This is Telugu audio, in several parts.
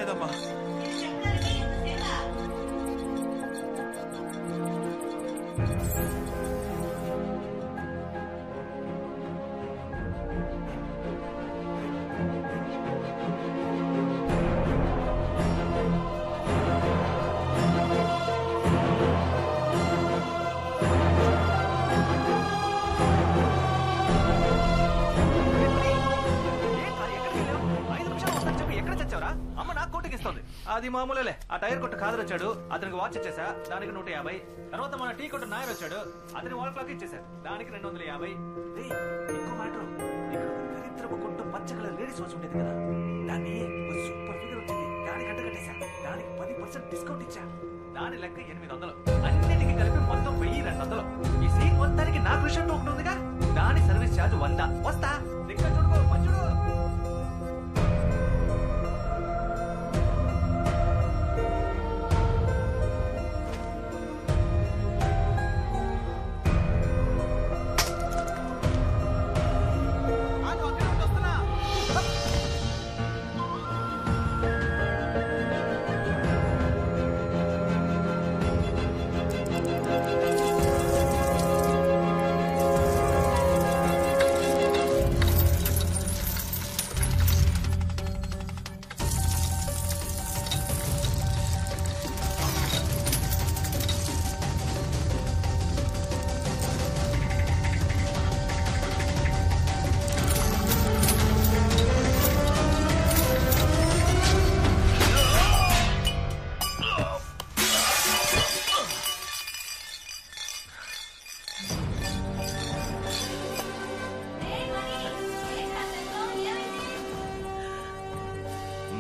లేదమ్మా. అది మామూలే. ఆ టైర్ కొట్టు ఖాదర్ వచ్చాడు, అతనికి వాచ్ ఇచ్చేసా, దానికి 150. తర్వాత మన టీ కొట్టు నాయర్ వచ్చాడు, అతని వాల్ క్లాక్ ఇచ్చేసారు, దానికి 250. ఇంకో మ్యాటర్, ఇక్కడ దరిద్రపు కొట్టు పచ్చ కలర్ లేడీస్ వాచ్ ఉండేది కదా, దాన్ని సూపర్ ఫిగర్ వచ్చింది, దానికి అడ్డ కట్టేశా, దానికి 10% డిస్కౌంట్ ఇచ్చా, దాని లెక్క 800. అన్నిటికీ కలిపి మొత్తం 1200. ఈ సీన్ మొత్తానికి నాకు విషయం ఒకటి ఉందిగా, దాని సర్వీస్ ఛార్జ్ 100. వస్తా, ఇక్కడ చూడుకో మంచుడు.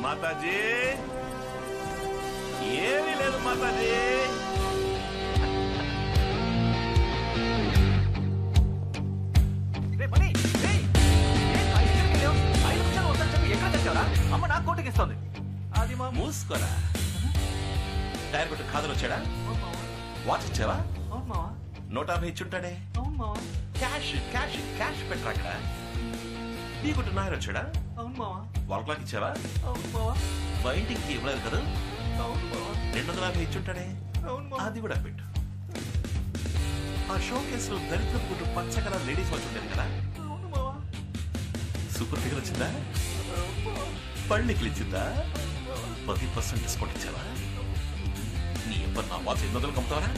మాతాజీ ఏమీ లేదు మాతాజీ. అమ్మ నాకు కోటికి ఇస్తుంది. అది మా మూసుకోరా. టైర్ కొట్టు ఖాదర్ వచ్చాడా? వాచ్ ఇచ్చావా? 150 ఇచ్చుంటాడే. క్యాష్ క్యాష్ క్యాష్ పెట్టరా అక్కడ. టీ కొట్టు నాయర్ వచ్చాడా? వాల్ క్లాక్ ఇచ్చావా? బయటికి ఇవ్వలేదు కదా. 250 ఇచ్చుంటాడే. అది కూడా పెట్టు. ఆ షో కేసులో దరిద్రపు గుట్టు పచ్చ కలర్ లేడీస్ వాచ్ ఉండేది కదా, సూపర్ ఫిగర్ వచ్చిందా? పళ్ళకి ఇచ్చిందా? 10% డిస్కౌంట్ ఇచ్చావా? నీ ఎవరు నా వాచ్ 800 అమ్ముతావరా?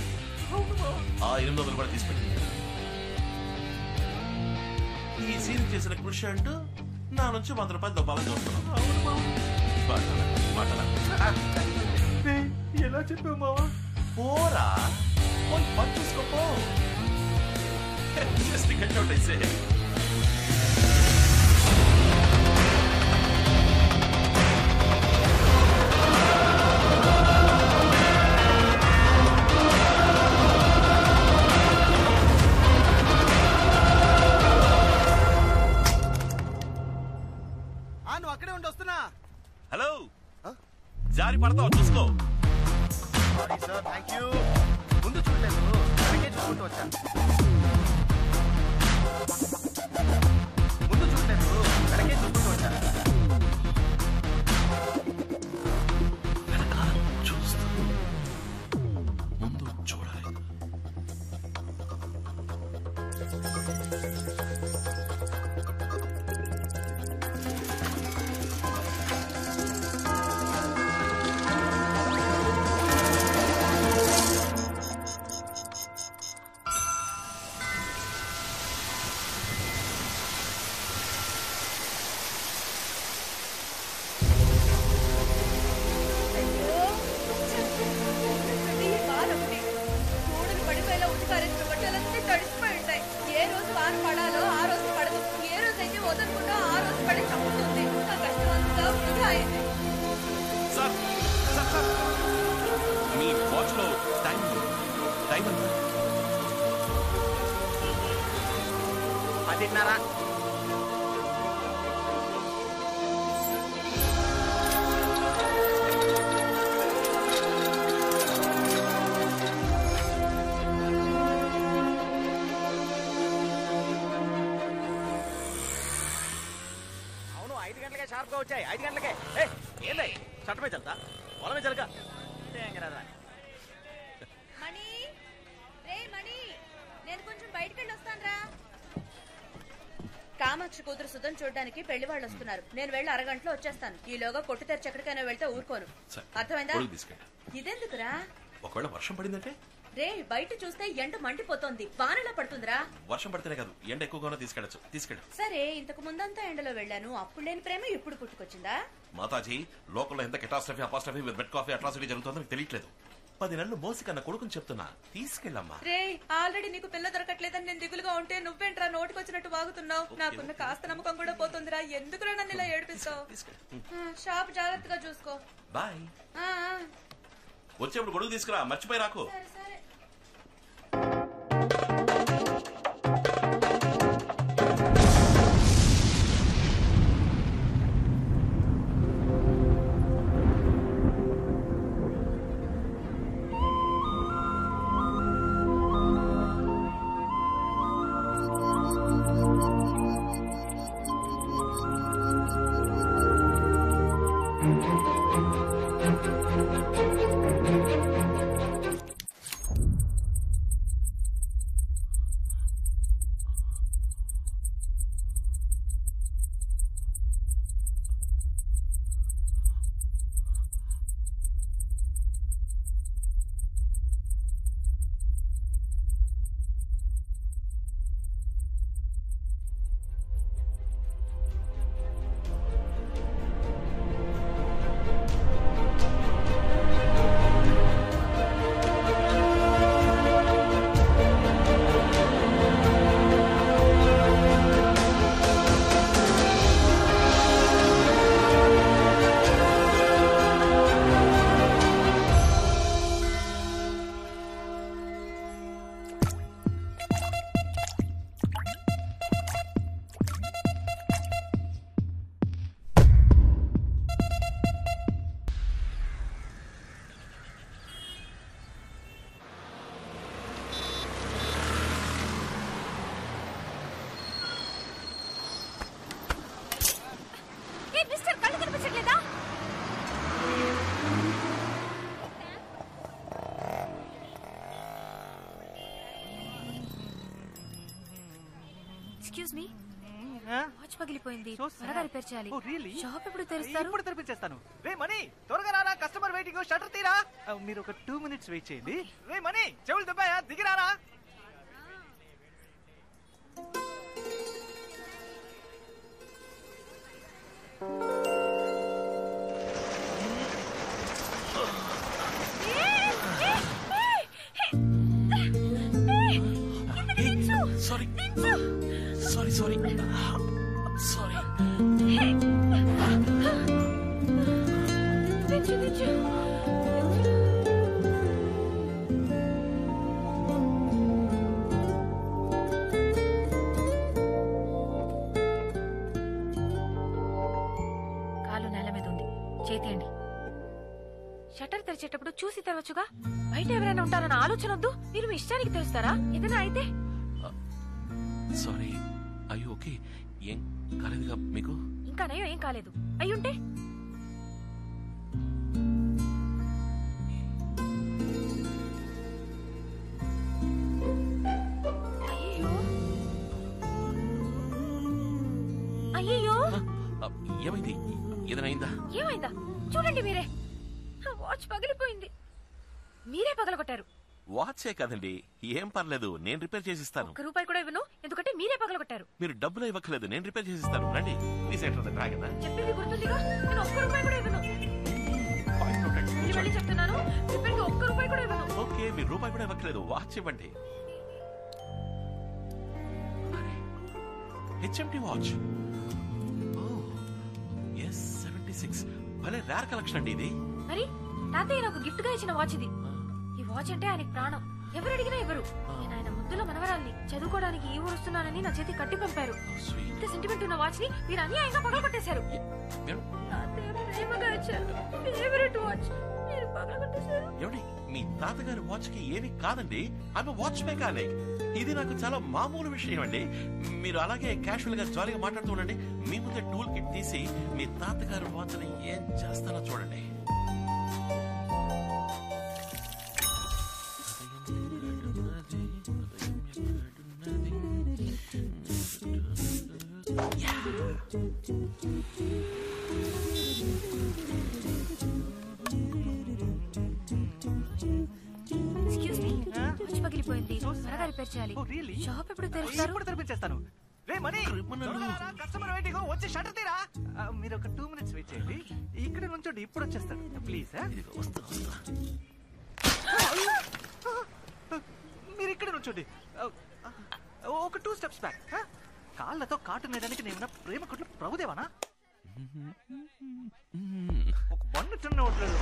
ఆ 800 కూడా తీసుకెళ్ళి ఈ సీన్ చేసిన కృషి అంటూ నా నుంచి 100 రూపాయలు దొబ్బాలని చూస్తున్నాను. ఎలా చెప్పావు మావా? పోరా పోయి పని చూసుకోపో. జస్ట్ గెట్ అవుట్ అయితే. అక్కడే ఉండి వస్తున్నా. హలో, జారి పడతావు చూసుకో. Thank you. ముందు చూడలేదు, వెనకే చూసుకుంటూ వచ్చా. ముందు చూడలేదు, వెనకే చూసుకుంటూ వచ్చా. చూస్తూ ముందు చూడాలి. మీ వాచ్ లో టైం టైం ఎంత? 10:30. 5 గంటలకే షార్ప్ గా వచ్చాయి. 5 గంటలకే. ఏంది చట్టమే చల్తా పొలమే చలక మణి రే మణి, నేను కొంచెం బయటికి వెళ్ళి వస్తానురా. కామాక్షి కూతురు సుధన్ చూడడానికి పెళ్లి వాళ్ళు వస్తున్నారు. నేను వెళ్ళి అరగంటలో వచ్చేస్తాను. ఈలోగా కొట్టు తెరిచి ఎక్కడికైనా వెళ్తే ఊరుకోను. అర్థమైందా? ఇదెందుకురా? ఒకవేళ వర్షం పడిందంటే? రే బయట చూస్తే ఎండ మండిపోతోంది. వానలా పడుతుందిరా. వర్షం పడితేనే కాదు, ఎండ ఎక్కువగానే తీసుకెళ్ళ. సరే, ఇంతకు ముందంతా ఎండలో వెళ్ళాను. అప్పుడు లేని ప్రేమ ఇప్పుడు పుట్టుకొచ్చిందా? మాతాజీ, లోకల్లో ఎంత catastrophe apostrophe with bed coffee atrocity జరుగుతుందో నాకు తెలియట్లేదు. 10 నెలలు మోసి కన్నా కొడుకుని చెప్తున్నా, తీసుకెళ్ళమ్మా. రే, ఆల్రెడీ నీకు పిల్ల దొరకట్లేదని నేను దిగులుగా ఉంటే నువ్వేంట్రా నోటికొచ్చినట్టు వాగుతున్నావు? నాకున్న కాస్త నమ్మకం కూడా పోతుందిరా. ఎందుకురా నన్ను ఇలా ఏడిపిస్తావు? షాప్ జాగ్రత్తగా చూసుకో. బాయ్. వచ్చేప్పుడు గొడుగు తీసుకురా, మర్చిపోయి రాకు. సరే సరే. ఎక్స్క్యూజ్ మీ, వాచ్ పగిలిపోయింది, త్వరగా రిపేర్ చేయాలి. షాప్ ఎప్పుడు తెరుస్తారు? ఇప్పుడు తెరిపించేస్తాను. రే మనీ, త్వరగా రారా, కస్టమర్ వెయిటింగ్, షట్టర్ తీరా. మీరు ఒక 2 minutes వెయిట్ చేయండి. రే మనీ, చెవులు దెబ్బాయా, దిగిరారా. Sorry sorry sorry sorry. కాలు నేల మీద ఉంది, చేతియండి. షట్టర్ తెరిచేటప్పుడు చూసి తెరవచ్చుగా. బయట ఎవరైనా ఉంటారన్న ఆలోచన వద్దు. మీరు మీ ఇష్టానికి తెరుస్తారా? ఏదైనా అయితే? సారీ. అయ్యో ఓకే, ఏం కాలేదుగా మీకు? ఇంకా నయ్యో ఏం కాలేదు. అయ్యుంటే అయ్యో. ఏమైంది? ఏదైనా అయిందా? ఏమైందా చూడండి మీరే. వాచ్ పగిలిపోయింది. మీరే పగలగొట్టారు. వాచే కదండి, ఏం పర్లేదు, నేను రిపేర్ చేసిస్తాను. ₹1 కూడా ఇవ్వను, ఎందుకంటే మీరే పగలగొట్టారు. మీరు డబ్బులు ఇవ్వట్లేదు, నేను రిపేర్ చేసిస్తాను. రండి, ప్లీజ్ ఎంటర్ ద డ్రాగన్. చెప్పింది గుర్తుందిగా, నేను ₹1 కూడా ఇవ్వను. మళ్ళీ చెప్తున్నాను, రిపేర్కి ₹1 కూడా ఇవ్వను. ఓకే, మీరు రూపాయి కూడా ఇవ్వట్లేదు, వాచ్ ఇవ్వండి. HMT watch. ఎస్ 76, భలే రేర్ కలెక్షన్ అండి ఇది. మరి తాతయ్య నాకు గిఫ్ట్ గా ఇచ్చిన వాచ్ ఇది. ఈ వాచ్ అంటే ఆయనకి ప్రాణం. ఎవరు అడిగినా ఇవ్వరు. నేను ఆయన ముద్దుల మనవరాల్ని చదువుకోవడానికి ఈ ఊరు వస్తున్నానని నా చేతి కట్టి పంపారు. ఇంత సెంటిమెంట్ ఉన్న వాచ్ ని మీరు అన్యాయంగా పగలగొట్టేశారు. ప్రేమగా ఇచ్చారు ఫేవరెట్ వాచ్ మీరు పగలగొట్టేశారు. ఏమండి మీ తాతగారి వాచ్ కి ఏమి కాదండి, ఆమె వాచ్ మెకానిక్. ఇది నాకు చాలా మామూలు విషయం అండి. మీరు అలాగే క్యాషువల్ గా జాలీగా మాట్లాడుతూ ఉండండి. మీ ముందే టూల్ కిట్ తీసి మీ తాతగారి వాచ్ ని ఏం చేస్తానో చూడండి. ఎక్స్క్యూజ్ మీ, వాచ్ పగిలిపోయింది, త్వరగా రిపేర్ చేయాలి. షాప్ ఎప్పుడు తెరుస్తారు? ఇప్పుడు తెరిపించేస్తాను. రే మనీ, కస్టమర్ వెయిటింగ్, వచ్చి షట్టర్ తీరా. మీరు ఒక 2 minutes వెయిట్ చేయండి. ఇక్కడ నుంచోండి, ఇప్పుడు వచ్చేస్తాను ప్లీజ్. మీరు ఇక్కడ నుంచోండి. ఒక 2 steps బ్యాక్. కాళ్ళతో కాటు నేయడానికి నేను ప్రేమ కొట్లు ప్రభుదేవానా? ఒక బండి చిన్న ఉండలేదు.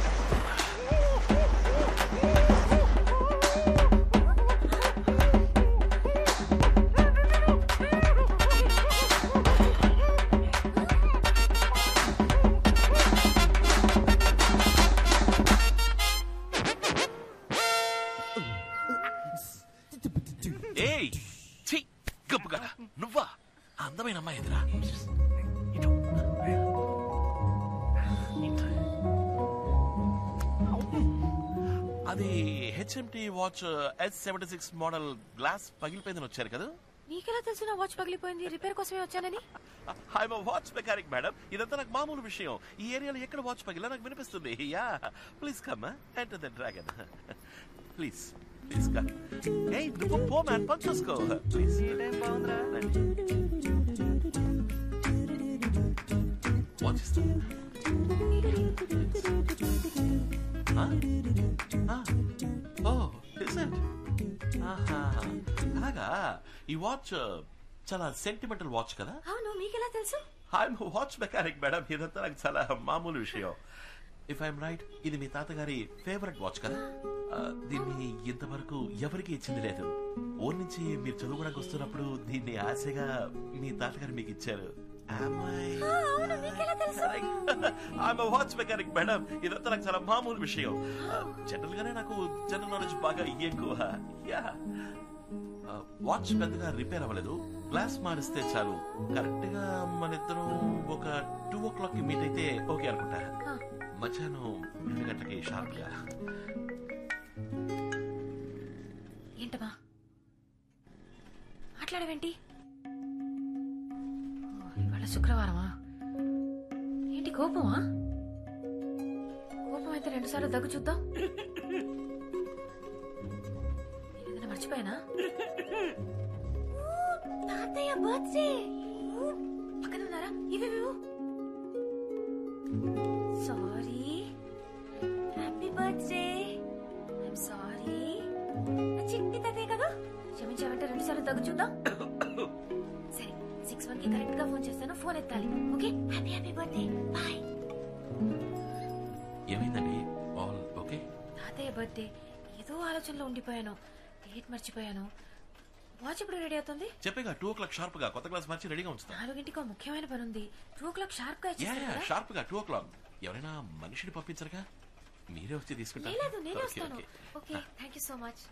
ఏయ్ ఛీ, గప్పుగా నువ్వా? అందమైన అమ్మాయి ఎదురా. అది HMT watch S76 model glass పగిలిపోయిందని వచ్చారు కదా? నీకెలా తెలుసు నా వాచ్ పగిలిపోయింది? రిపేర్ కోసమే వచ్చానని. I'm watch mechanic madam. ఇదంతా నాకు మామూలు విషయం. ఈ ఏరియాలో ఎక్కడ వాచ్ పగిలా నాకు వినిపిస్తుంది. Yeah please come enter the dragon. Please please come. ఏయ్ నువ్వు పో మ్యాన్, పని చూసుకో ప్లీజ్. వాచ్ ఇస్తాను. అలాగా ఈ వాచ్ చాలా సెంటిమెంటల్ వాచ్ కదా? అవును, మీకెలా తెలుసు? I'm watch mechanic madam. ఇదంతా నాకు చాలా మామూలు విషయం. ఇఫ్ ఐఎమ్ రైట్, ఇది మీ తాతగారి ఫేవరెట్ వాచ్ కదా? దీన్ని ఇంతవరకు ఎవరికి ఇచ్చింది లేదు. ఊరి నుంచి మీరు చదువుకోవడానికి వస్తున్నప్పుడు దీన్ని ఆశగా మీ తాతగారు మీకు ఇచ్చారు. Watch mechanic madam. ఇదంతా నాకు చాలా మామూలు విషయం. జనరల్ గానే నాకు జనరల్ నాలెడ్జ్ బాగా ఎక్కువ. వాచ్ పెద్దగా రిపేర్ అవ్వలేదు, గ్లాస్ మారిస్తే చాలు. కరెక్ట్ గా మన ఇద్దరం ఒక 2 o'clock కి మీట్ అయితే ఓకే అనుకుంటా. మధ్యాహ్నం 2 గంటలకి షార్ప్ గా. ఏంటమ్మా మాట్లాడవేంటి? ఇవాళ శుక్రవారమా? ఏంటి కోపమా? కోపం అయితే 2 సార్లు దగ్గు చూద్దాం. ఏదైనా మర్చిపోయానా? తాతయ్య బర్త్డే పక్కన ఉన్నారా? ఇవేవేవో. Sorry, happy birthday. I'm sorry. చిట్టి తాతయ్య కదా? క్షమించావంటే 2 సార్లు దగ్గు చూద్దాం. సరే, 6:1 కి కరెక్ట్ గా ఫోన్ చేస్తాను, ఫోన్ ఎత్తాలి. Okay, happy happy birthday, bye. ఏమైందండి? All okay? తాతయ్య బర్త్డే, ఏదో ఆలోచనలో ఉండిపోయాను, డేట్ మర్చిపోయాను. వాచ్ ఇప్పుడు రెడీ అవుతుంది. చెప్పేగా 2 o'clock షార్ప్ గా కొత్త గ్లాస్ మార్చి రెడీగా ఉంచుతా. 4 ముఖ్యమైన పని ఉంది. 2 o'clock షార్ప్ గా షార్ప్ గా 2 o'clock. ఎవరైనా మనిషిని పంపించరుగా, మీరే వచ్చి తీసుకుంటారు. లేదు, నేనే వస్తాను. Okay, thank you so much.